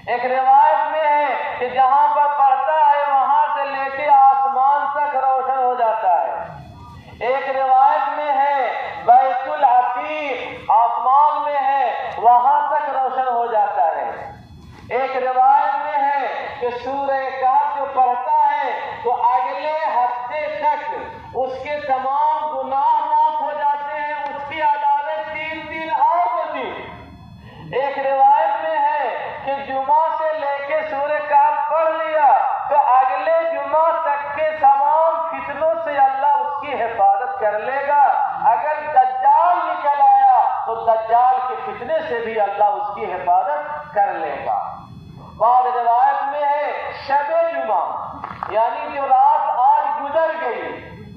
ایک روایت میں ہے کہ جہاں پر پڑھتا ہے وہاں سے لے کے آسمان تک روشن ہو جاتا ہے۔ ایک روایت میں ہے بیت العتیق آسمان میں ہے وہاں تک روشن ہو جاتا ہے۔ ایک روایت میں ہے کہ سورہ کہف جو پڑھتا ہے تو اگلے ہفتے تک اس کے تمام گناہ معاف ہو جاتے ہیں، اس کی عدالت 3 دن اور ہوتی۔ ایک روایت میں ہے کہ جمعہ سے لے کے سورہ کہف پڑھ لیا تو اگلے جمعہ تک کے تمام فتنوں سے اللہ اس کی حفاظت کر لے گا۔ اگر دجال نکل آیا تو دجال کے فتنے سے بھی اللہ اس کی حفاظت کر لے گا۔ بعض روایت میں ہے شب جمعہ، یعنی جو رات آج گزر گئی،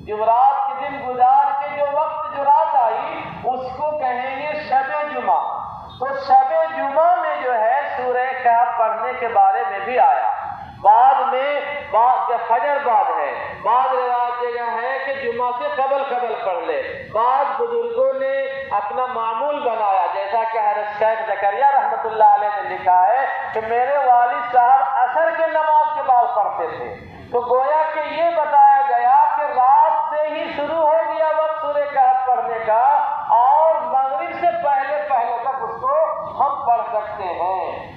جو رات کے دن گزار کے جو وقت جو رات آئی اس کو کہیں گے شب جمعہ۔ تو شب جمعہ میں جو ہے سورہ کہف پڑھنے کے بارے میں بھی آیا۔ بعد میں فجر بعد ہے، بعض روایت جگہ ہے کہ جمعہ سے قبل پڑھ لے۔ بعض بزرگوں نے اپنا معمول بنایا، جیسا کہ حضرت شیخ زکریا رحمۃ اللہ علیہ نے لکھا ہے کہ میرے والد صاحب عصر کے نماز کے بعد پڑھتے تھے، تو گویا کہ یہ بتایا گیا کہ رات سے ہی شروع ہو گیا وقت سورہ کہف پڑھنے کا اور مغرب سے پہلے تک اس کو ہم پڑھ سکتے ہیں،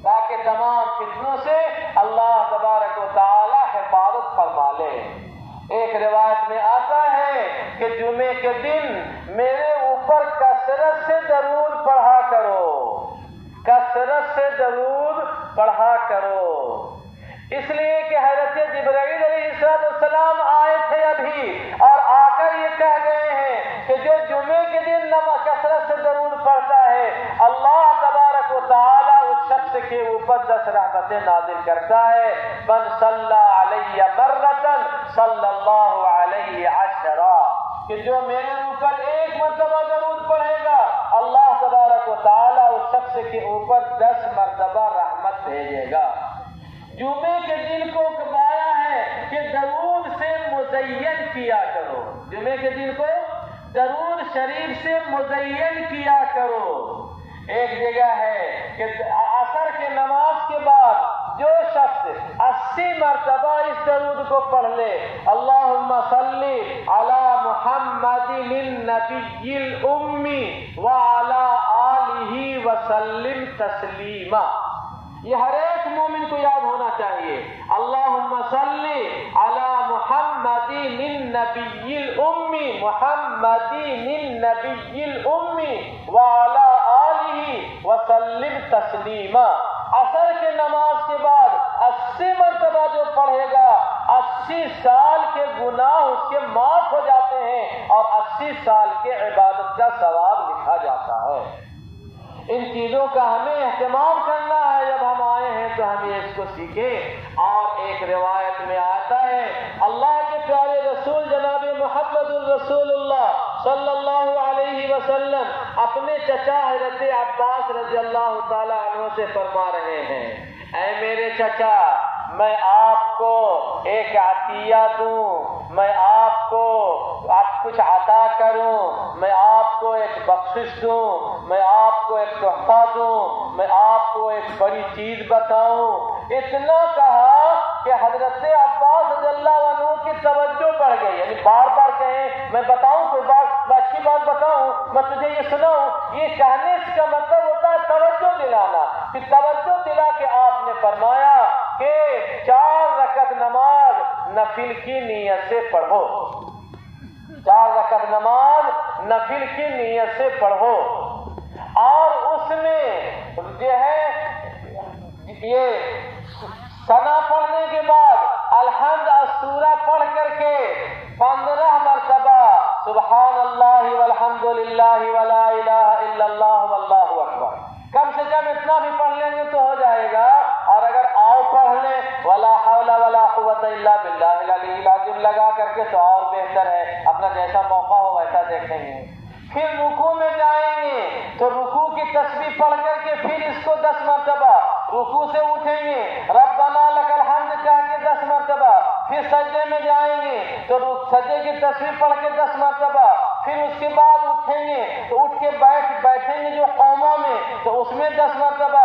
تاکہ تمام فتنوں سے اللہ تبارک و تعالی حفاظت فرما لے۔ ایک روایت میں آتا ہے کہ جمعے کے دن میرے اوپر کثرت سے درود پڑھا کرو، کثرت سے درود پڑھا کرو، اس لیے کہ حضرت جبرائیل علیہ السلام آئے تھے ابھی اور آ کر یہ کہہ گئے ہیں کہ جو جمعے کے دن کثرت سے درود پڑھتا ہے اللہ تبارک و تعالی اس شخص کے اوپر 10 رحمتیں نازل کرتا ہے۔ من صلی علیہ مرۃ صلی اللہ علیہ عشرا، کہ جو میرے اوپر ایک مرتبہ درود پڑھے گا اللہ تبارک و تعالی اس شخص کے اوپر 10 مرتبہ رحمت بھیجے گا۔ جمعے کے دن کو کہایا ہے کہ درود سے مزین کیا کرو، جمعے کے دن کو درود شریف سے مزین کیا کرو۔ ایک جگہ ہے کہ عصر کے نماز کے بعد جو شخص 80 مرتبہ اس درود کو پڑھ لے، اللہم صلی علی محمد النبی الامی وعلی آلہ وسلم تسلیما، یہ ہر ایک مومن کو یاد ہونا چاہیے۔ اللہم صلی علی محمد النبی الامی، محمد النبی الامی وعلی آلہ وسلم تسلیما۔ عصر کے نماز کے بعد 80 مرتبہ جو پڑھے گا 80 سال کے گناہ اس کے معاف ہو جاتے ہیں اور 80 سال کے عبادت کا ثواب لکھا جاتا ہے۔ ان چیزوں کا ہمیں اہتمام کرنا ہے، جب ہم آئے ہیں تو ہم اس کو سیکھیں۔ اور ایک روایت میں آتا ہے اللہ کے پیارے رسول جناب محمد الرسول اللہ صلی اللہ علیہ وسلم اپنے چچا حضرت عباس رضی اللہ تعالی عنہ سے فرما رہے ہیں، اے میرے چچا، میں آپ کو ایک عطیہ دوں، میں آپ کو کچھ عطا کروں، میں آپ کو ایک بخشش دوں، میں آپ کو ایک تحفہ دوں، میں آپ کو ایک بڑی چیز بتاؤں۔ اتنا کہا کہ حضرت عباس رضی اللہ عنہ کی توجہ بڑھ گئی، یعنی بار بار کہیں میں بتاؤں، کوئی بات اچھی بات بتاؤں، میں تجھے یہ سناؤں، یہ کہنے کا مطلب ہوتا ہے توجہ دلانا۔ پھر توجہ دلا کے آپ نے فرمایا کہ 4 رکعت نماز نفل کی نیت سے پڑھو، 4 رکعت نماز نفل کی نیت سے پڑھو، اور اس میں جو ہے یہ ثنا پڑھنے کے بعد الحمد سورہ پڑھ کر کے 15 مرتبہ سبحان اللہ والحمد للہ ولا الہ الا اللہ واللہ اکبر، کم سے کم اتنا بھی پڑھ لیں گے تو ہو جائے گا۔ اور اگر آؤ پڑھ لیں ولا حول ولا قوت الا باللہ العلی العظیم لگا کر کے تو اور بہتر ہے، اپنا جیسا موقع ہو ویسا دیکھیں گے۔ پھر رکوع میں جائیں گے تو رکوع کی تسبیح پڑھ کر کے پھر اس کو 10 مرتبہ، رکوع سے اٹھیں گے ربنا لک الحمد کہہ کے 10 مرتبہ، پھر سجدے میں جائیں گے تو سجدے کی تسبیح پڑھ کے 10 مرتبہ، پھر اس کے بعد اٹھیں گے تو اٹھ کے بیٹھیں گے جو قوما میں تو اس میں 10 مرتبہ،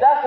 10